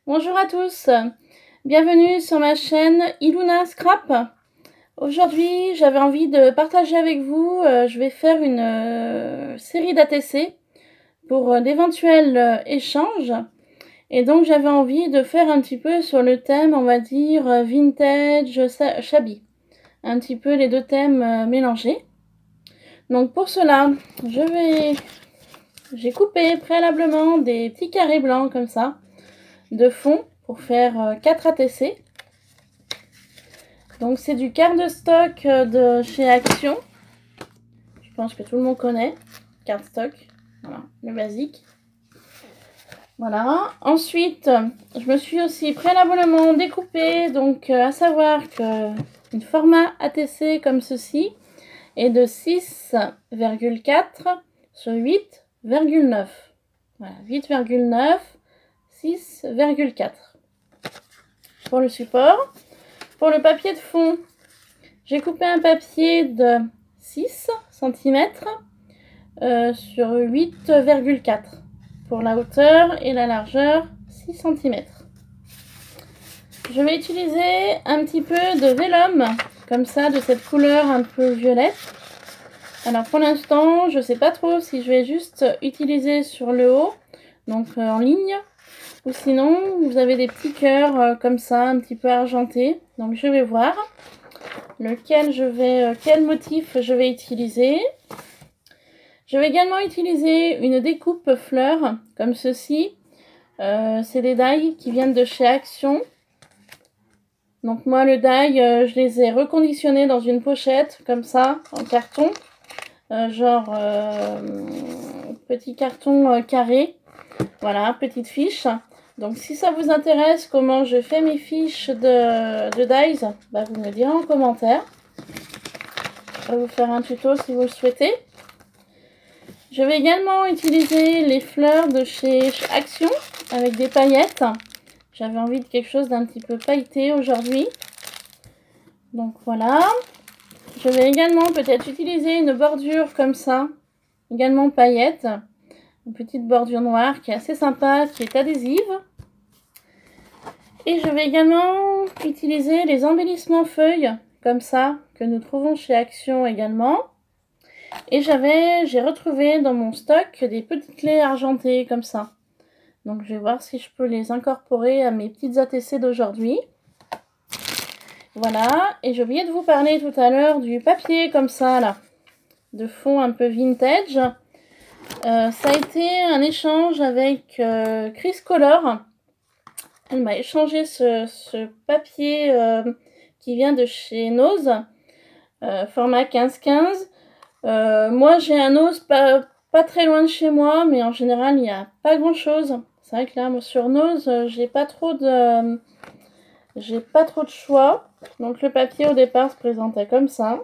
Bonjour à tous, bienvenue sur ma chaîne Iluna Scrap. Aujourd'hui j'avais envie de partager avec vous, je vais faire une série d'ATC pour d'éventuels échanges. Et donc j'avais envie de faire un petit peu sur le thème, on va dire, vintage, shabby. Un petit peu les deux thèmes mélangés. Donc pour cela, j'ai coupé préalablement des petits carrés blancs comme ça, de fond, pour faire 4 ATC. Donc c'est du cardstock de chez Action. Je pense que tout le monde connaît. Cardstock, voilà, le basique. Voilà. Ensuite, je me suis aussi préalablement découpé, donc à savoir que une format ATC comme ceci est de 6,4 sur 8,9. Voilà, 8,9, 6,4 pour le support. Pour le papier de fond, j'ai coupé un papier de 6 cm sur 8,4 pour la hauteur et la largeur 6 cm. Je vais utiliser un petit peu de vélum, comme ça, de cette couleur un peu violette. Alors pour l'instant, je ne sais pas trop si je vais juste utiliser sur le haut, donc en ligne, ou sinon vous avez des petits cœurs comme ça, un petit peu argentés. Donc je vais voir quel motif je vais utiliser. Je vais également utiliser une découpe fleurs comme ceci. C'est des die qui viennent de chez Action. Donc moi le die, je les ai reconditionnés dans une pochette comme ça en carton. Petit carton carré. Voilà, petite fiche. Donc si ça vous intéresse comment je fais mes fiches de dies, bah, vous me direz en commentaire. Je vais vous faire un tuto si vous le souhaitez. Je vais également utiliser les fleurs de chez Action avec des paillettes. J'avais envie de quelque chose d'un petit peu pailleté aujourd'hui. Donc voilà. Je vais également peut-être utiliser une bordure comme ça, également paillettes. Une petite bordure noire qui est assez sympa, qui est adhésive. Et je vais également utiliser les embellissements feuilles, comme ça, que nous trouvons chez Action également. Et j'ai retrouvé dans mon stock des petites clés argentées, comme ça. Donc je vais voir si je peux les incorporer à mes petites ATC d'aujourd'hui. Voilà, et j'ai oublié de vous parler tout à l'heure du papier, comme ça, là, de fond un peu vintage. Ça a été un échange avec Chris Color. Elle m'a échangé ce papier qui vient de chez Nose, format 15-15. Moi j'ai un Nose pas très loin de chez moi, mais en général il n'y a pas grand chose. C'est vrai que là sur Nose j'ai pas trop de choix. Donc le papier au départ se présentait comme ça.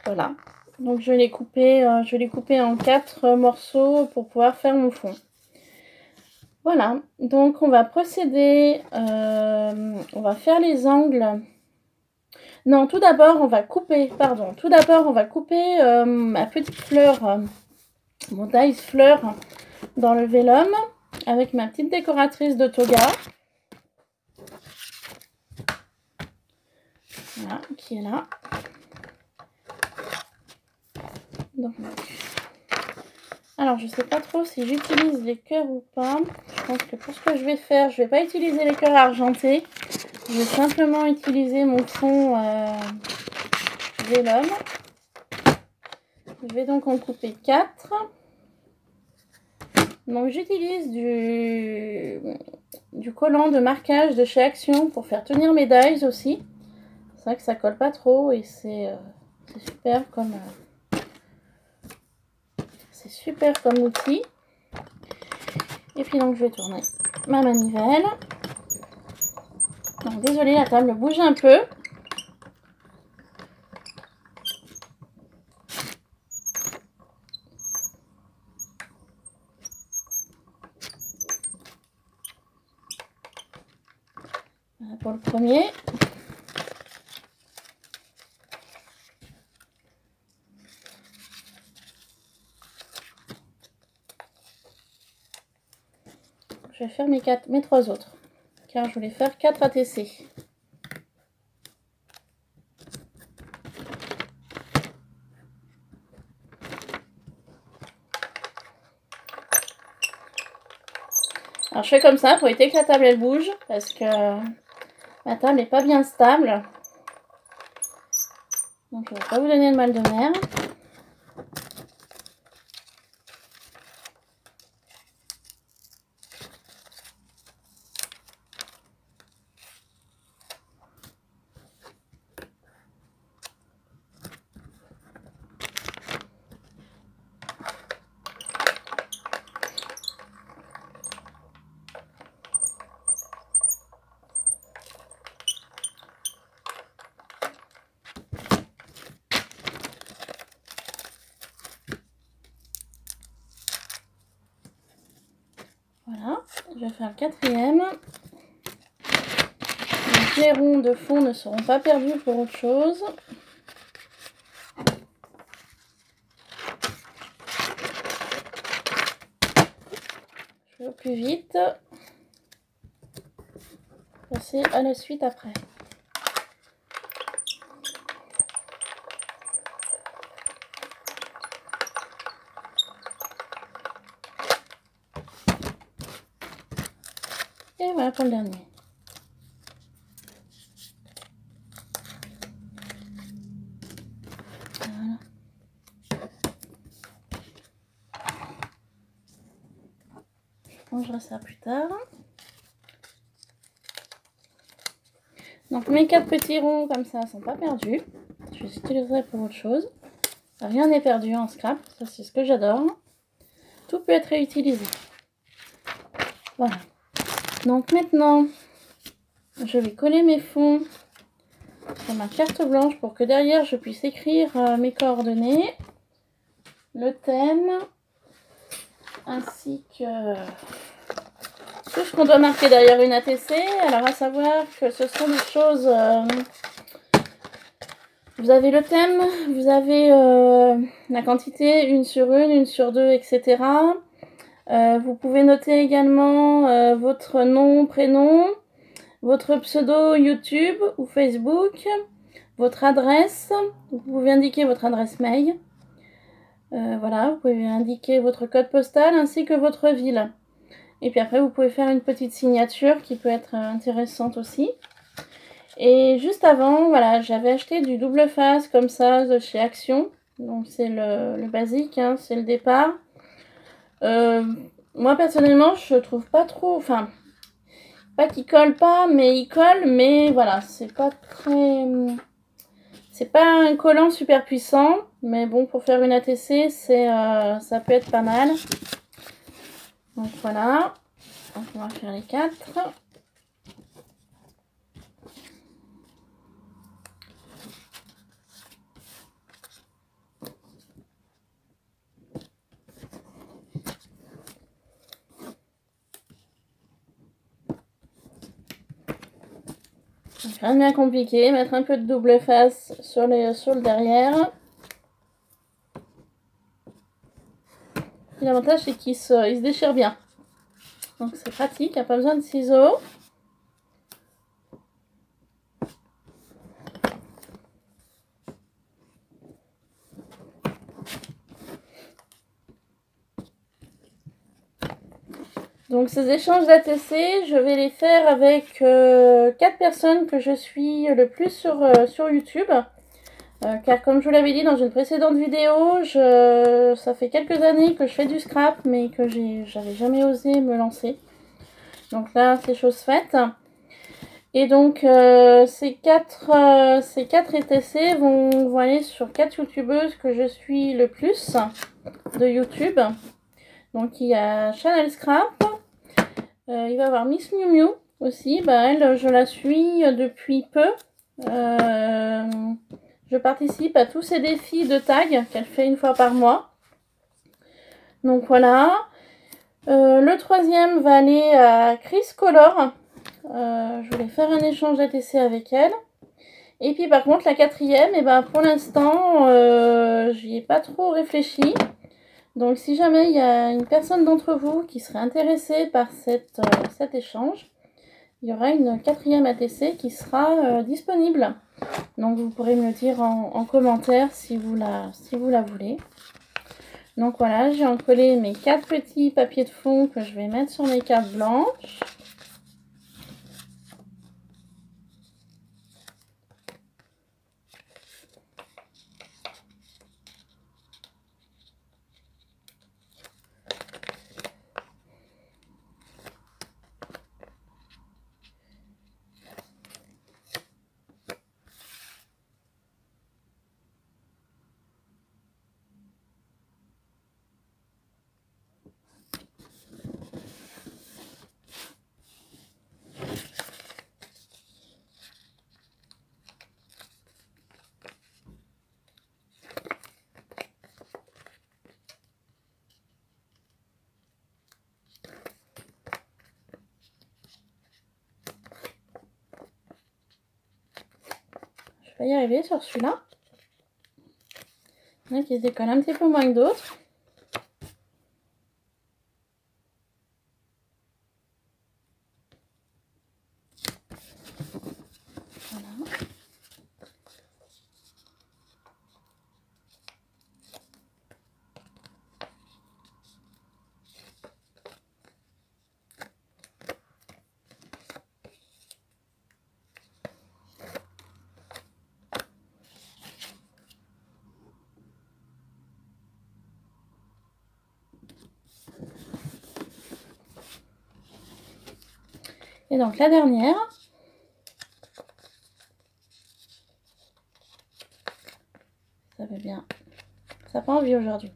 Voilà. Donc je l'ai coupé en 4 morceaux pour pouvoir faire mon fond. Voilà, donc on va procéder, on va faire les angles. Non, tout d'abord on va couper, ma petite fleur, mon dies fleur dans le vélum avec ma petite décoratrice de toga. Voilà, qui est là. Donc, alors je sais pas trop si j'utilise les cœurs ou pas. Je pense que pour ce que je vais faire, je vais pas utiliser les cœurs argentés. Je vais simplement utiliser mon fond vélum. Je vais donc en couper 4. Donc j'utilise du collant de marquage de chez Action pour faire tenir mes dies aussi. C'est vrai que ça colle pas trop et c'est super comme outil. Et puis donc je vais tourner ma manivelle. Donc désolée, la table bouge un peu. Voilà pour le premier. je vais faire mes 3 autres. Car je voulais faire 4 ATC. Alors je fais comme ça pour éviter que la table elle bouge parce que ma table n'est pas bien stable. Donc je ne vais pas vous donner de mal de mer. Voilà, je vais faire le 4e. Donc, les ronds de fond ne seront pas perdus pour autre chose. Je vais au plus vite. Passer à la suite après. Et voilà pour le dernier. Voilà. Je rangerai ça plus tard. Donc mes 4 petits ronds comme ça sont pas perdus. Je les utiliserai pour autre chose. Rien n'est perdu en scrap, ça c'est ce que j'adore. Tout peut être réutilisé. Voilà. Donc maintenant, je vais coller mes fonds sur ma carte blanche pour que derrière je puisse écrire mes coordonnées, le thème, ainsi que tout ce qu'on doit marquer derrière une ATC. Alors à savoir que ce sont des choses... vous avez le thème, vous avez la quantité, 1 sur 1, 1 sur 2, etc. Vous pouvez noter également votre nom, prénom, votre pseudo YouTube ou Facebook, votre adresse, vous pouvez indiquer votre adresse mail, voilà, vous pouvez indiquer votre code postal ainsi que votre ville. Et puis après vous pouvez faire une petite signature qui peut être intéressante aussi. Et juste avant, voilà, j'avais acheté du double face comme ça de chez Action, donc c'est le basique, hein, c'est le départ. Moi personnellement je trouve pas trop, enfin pas qu'il colle pas, mais il colle, mais voilà, c'est pas très, c'est pas un collant super puissant, mais bon, pour faire une ATC c'est ça peut être pas mal. Donc voilà, donc on va faire les 4. Donc, rien de bien compliqué, mettre un peu de double face sur le derrière. L'avantage c'est qu'il se déchire bien. Donc c'est pratique, il n'y a pas besoin de ciseaux. Donc ces échanges d'ATC, je vais les faire avec 4 personnes que je suis le plus sur YouTube. Car comme je vous l'avais dit dans une précédente vidéo, ça fait quelques années que je fais du scrap, mais que j'avais jamais osé me lancer. Donc là, c'est chose faite. Et donc ces 4 ATC vont aller sur 4 youtubeuses que je suis le plus de YouTube. Donc il y a Chanel Scrap. Il va y avoir Miss Miu Miu aussi. Bah, elle, je la suis depuis peu. Je participe à tous ces défis de tag qu'elle fait une fois par mois. Donc voilà. Le 3e va aller à Chris Color. Je voulais faire un échange d'ATC avec elle. Et puis par contre la 4e, et ben pour l'instant j'y ai pas trop réfléchi. Donc si jamais il y a une personne d'entre vous qui serait intéressée par cet échange, il y aura une 4e ATC qui sera disponible. Donc vous pourrez me le dire en commentaire si vous la voulez. Donc voilà, j'ai encollé mes 4 petits papiers de fond que je vais mettre sur mes cartes blanches. Je vais y arriver sur celui-là. Il y en a qui se décollent un petit peu moins que d'autres. Voilà. Et donc la dernière. Ça va bien. Ça n'a pas envie aujourd'hui.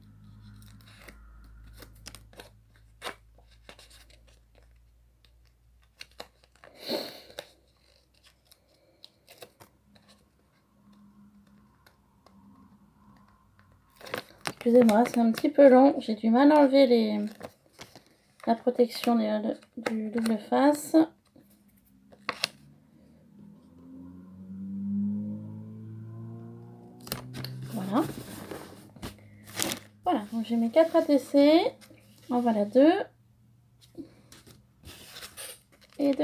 Excusez-moi, c'est un petit peu long. J'ai du mal à enlever la protection du double face. Voilà. Voilà, donc j'ai mes 4 ATC. En voilà 2. Et 2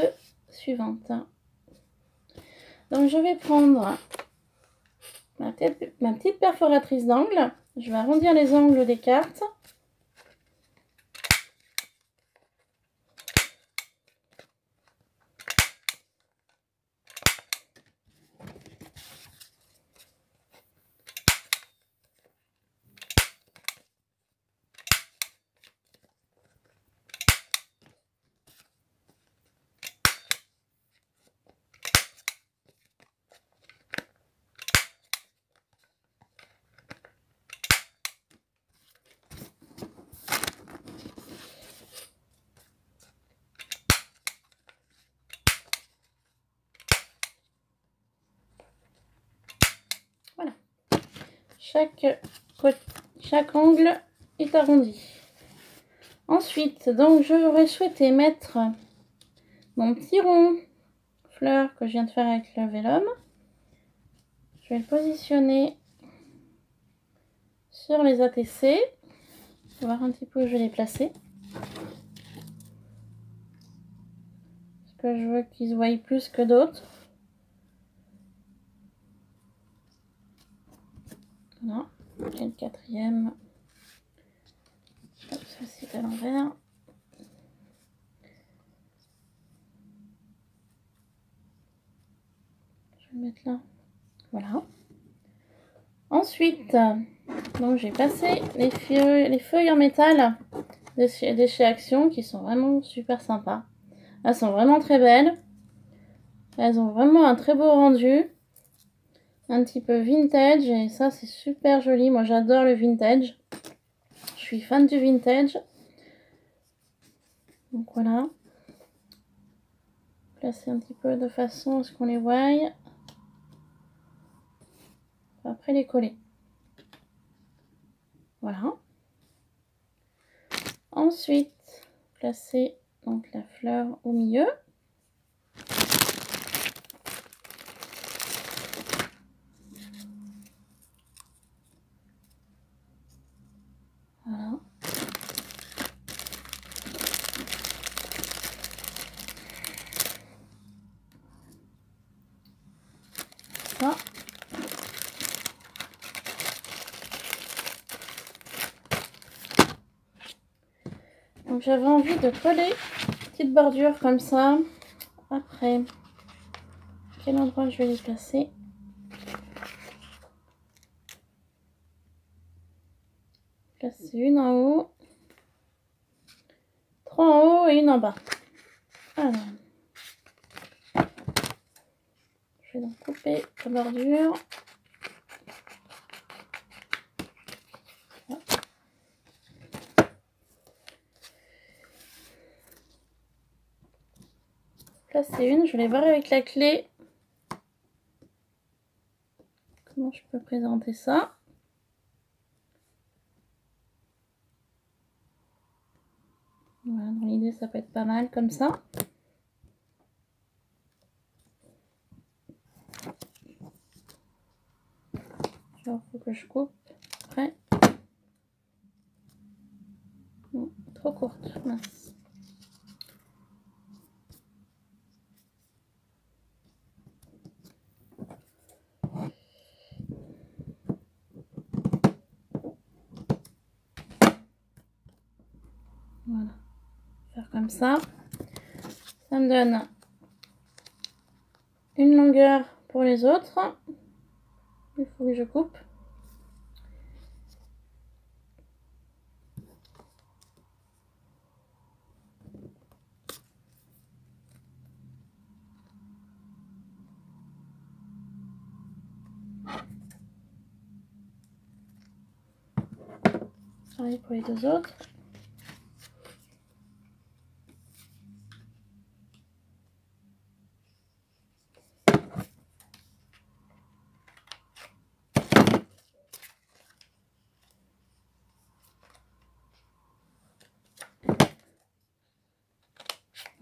suivantes. Donc je vais prendre ma petite perforatrice d'angle. Je vais arrondir les angles des cartes. Voilà. Chaque angle est arrondi. Ensuite, donc j'aurais souhaité mettre mon petit rond fleur que je viens de faire avec le vélum. Je vais le positionner sur les ATC. On va voir un petit peu où je vais les placer. Parce que je veux qu'ils se voient plus que d'autres. Voilà. Et le 4e. Hop, ceci est à l'envers. Je vais le mettre là. Voilà. Ensuite, donc j'ai passé les feuilles en métal de chez Action qui sont vraiment super sympas. Elles sont vraiment très belles. Elles ont vraiment un très beau rendu. Un petit peu vintage et ça c'est super joli. Moi j'adore le vintage. Je suis fan du vintage. Donc voilà. Placer un petit peu de façon à ce qu'on les voie. Après les coller. Voilà. Ensuite, placer donc la fleur au milieu. Voilà. Donc j'avais envie de coller une petite bordure comme ça. Après, quel endroit je vais les placer? Placer une en haut, 3 en haut et une en bas. Alors, je vais donc couper la bordure. Placer une, je vais voir avec la clé comment je peux présenter ça. Voilà, dans l'idée ça peut être pas mal comme ça. Il faut que je coupe après. Non, trop courte, mince. Voilà, faire comme ça. Ça me donne une longueur pour les autres. Il faut que je coupe. Pareil pour les deux autres.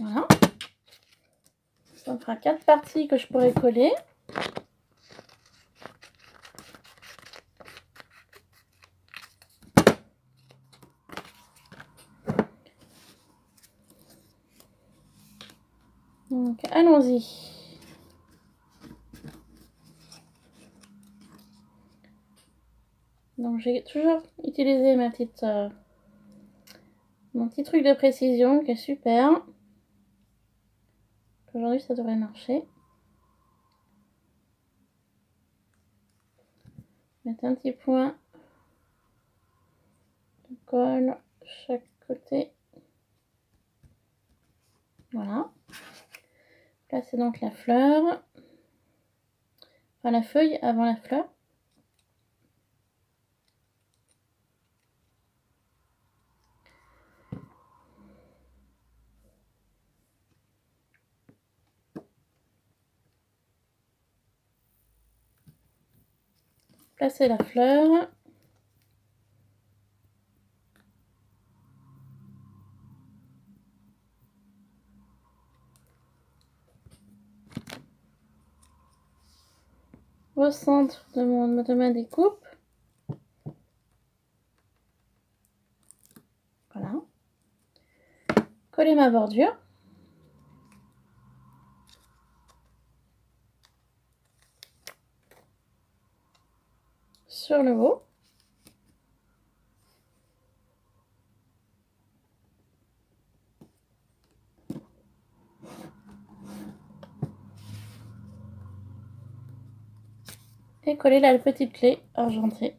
Voilà. Ça me fera 4 parties que je pourrais coller. Donc allons-y. Donc j'ai toujours utilisé mon petit truc de précision qui est super. Aujourd'hui ça devrait marcher. Mettre un petit point de colle chaque côté. Voilà. Placer donc la fleur. Enfin la feuille avant la fleur. Placer la fleur. Au centre de ma découpe. Voilà. Coller ma bordure. Sur le haut. Et coller la petite clé argentée.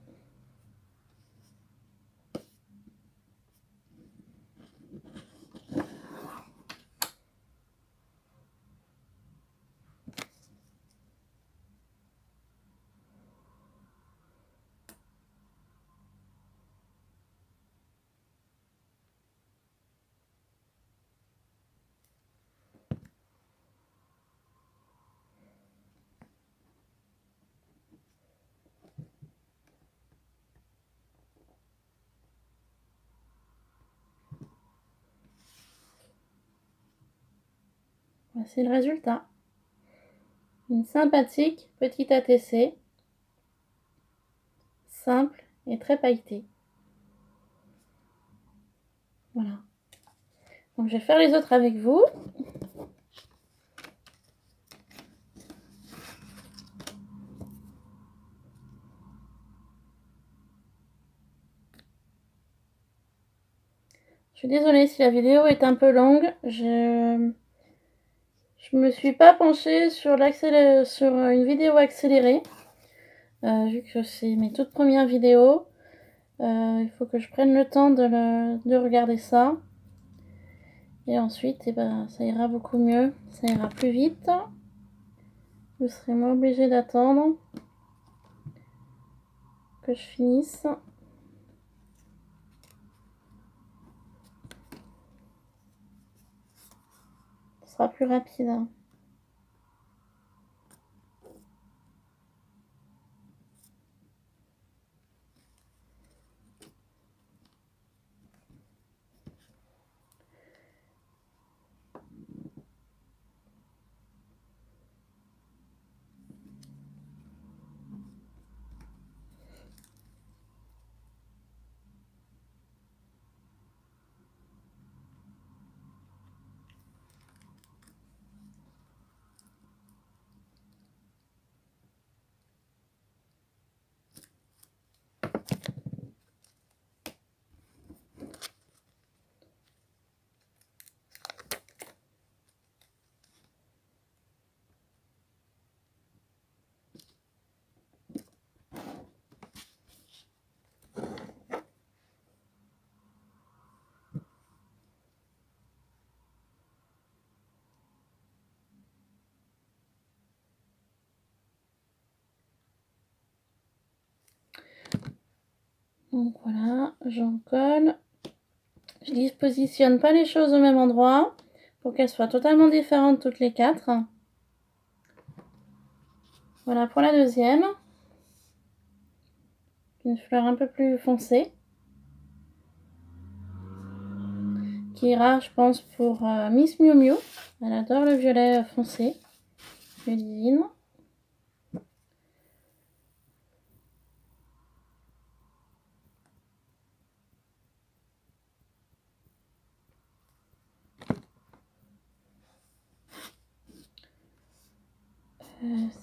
Voici le résultat. Une sympathique petite ATC, simple et très pailletée. Voilà. Donc je vais faire les autres avec vous. suis désolée si la vidéo est un peu longue. Je me suis pas penchée sur une vidéo accélérée. Vu que c'est mes toutes premières vidéos. Il faut que je prenne le temps de regarder ça. Et ensuite, eh ben, ça ira beaucoup mieux. Ça ira plus vite. Vous serez moins obligé d'attendre que je finisse. Ce sera plus rapide. Donc voilà, j'en colle. Je dispositionne pas les choses au même endroit pour qu'elles soient totalement différentes toutes les quatre. Voilà pour la deuxième. Une fleur un peu plus foncée. Qui ira, je pense, pour Miss Miu Miu. Elle adore le violet foncé. Divine.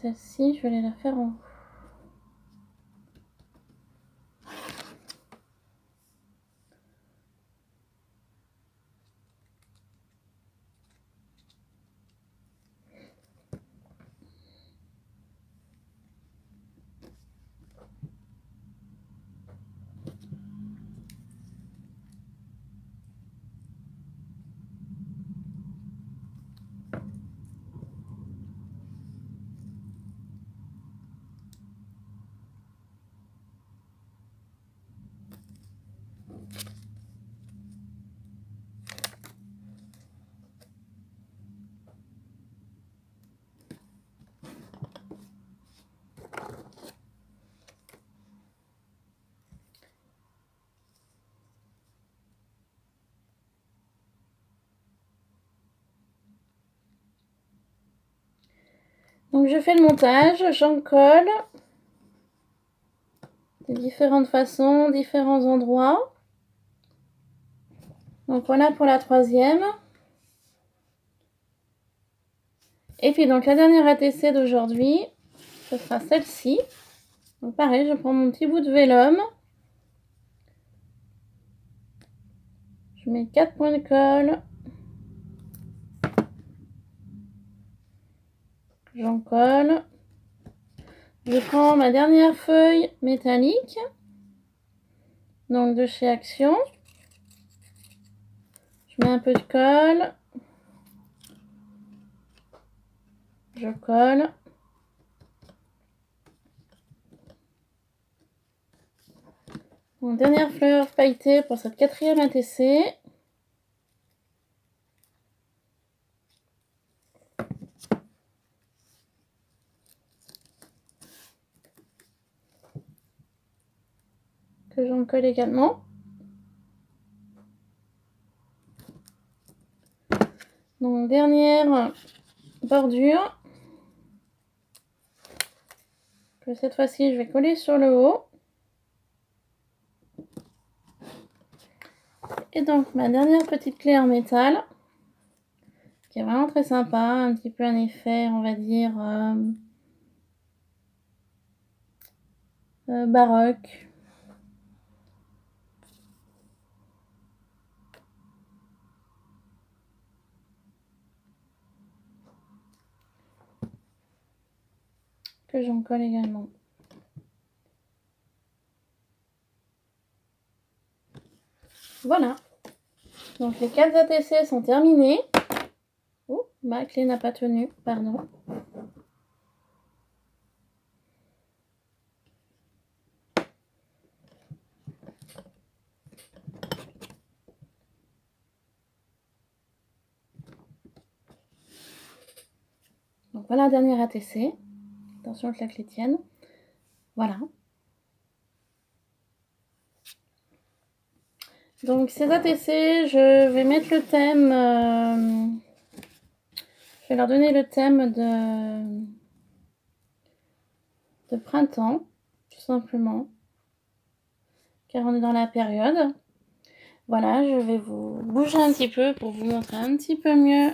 Celle-ci, je vais la faire en haut. Donc je fais le montage, j'en colle de différentes façons, différents endroits. Donc voilà pour la troisième. Et puis donc la dernière ATC d'aujourd'hui, ce sera celle-ci. Donc pareil, je prends mon petit bout de vélum. Je mets 4 points de colle. J'en colle. Je prends ma dernière feuille métallique. Donc de chez Action. Je mets un peu de colle. Je colle. Mon dernière fleur pailletée pour cette quatrième ATC. Que j'en colle également. Donc dernière bordure. Que cette fois-ci je vais coller sur le haut. Et donc ma dernière petite clé en métal. Qui est vraiment très sympa. Un petit peu un effet, on va dire, baroque. que j'en colle également. Voilà. Donc les 4 ATC sont terminés. Oh, ma clé n'a pas tenu, pardon. Donc voilà un dernier ATC. Attention que la clé tienne. Voilà. Donc ces ATC, je vais mettre le thème... je vais leur donner le thème de printemps, tout simplement. Car on est dans la période. Voilà, je vais vous bouger un petit peu pour vous montrer un petit peu mieux